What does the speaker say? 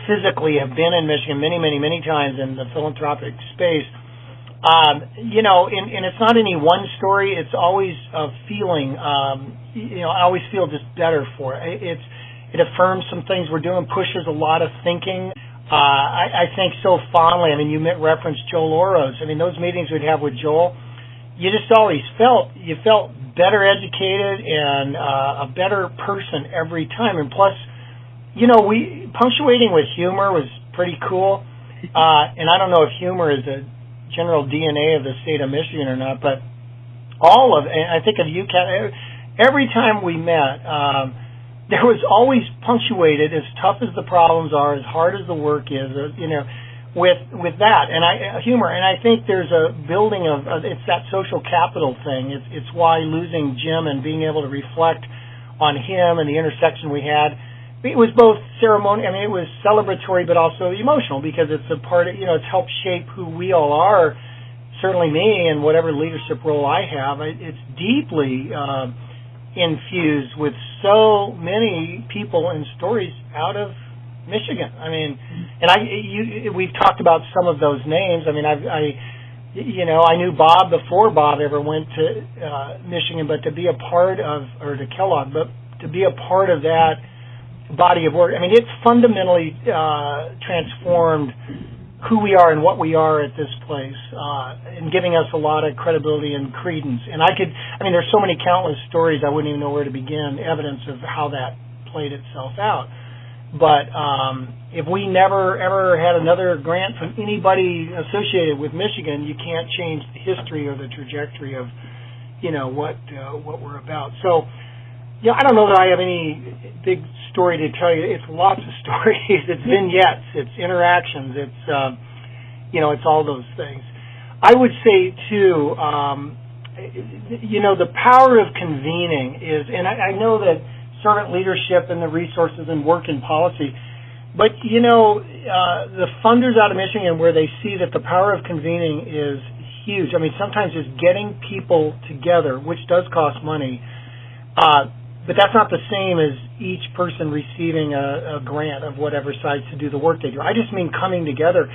physically have been in Michigan many times in the philanthropic space, and it's not any one story. It's always a feeling. I always feel just better for it. It affirms some things we're doing, pushes a lot of thinking. I think so fondly. I mean, you referenced Joel Oros. I mean, those meetings we'd have with Joel, you just always felt better educated and a better person every time. And plus, we punctuating with humor was pretty cool. And I don't know if humor is a general DNA of the state of Michigan or not, but and I think of UCAT, every time we met, there was always punctuated, as tough as the problems are, as hard as the work is, with that and humor. And I think there's a building of it's that social capital thing. It's why losing Jim and being able to reflect on him and the intersection we had, it was both ceremonial. I mean, it was celebratory, but also emotional, because it's a part of, it's helped shape who we all are. Certainly me, and whatever leadership role I have, it's deeply infused with so many people and stories out of Michigan. I mean, and we've talked about some of those names. I mean, I knew Bob before Bob ever went to Michigan, but to be a part of, or to Kellogg, but to be a part of that body of work, I mean, it fundamentally transformed who we are and what we are at this place, and giving us a lot of credibility and credence. And there's so many countless stories I wouldn't even know where to begin, evidence of how that played itself out. But if we never, ever had another grant from anybody associated with Michigan, you can't change the history or the trajectory of, what we're about. So, I don't know that I have any big story to tell you. It's lots of stories. It's vignettes. It's interactions. It's, it's all those things. I would say, too, the power of convening is, and I know that servant leadership and the resources and work in policy, but, the funders out of Michigan, where they see that the power of convening is huge. I mean, sometimes it's getting people together, which does cost money, but that's not the same as each person receiving a grant of whatever size to do the work they do. I just mean coming together.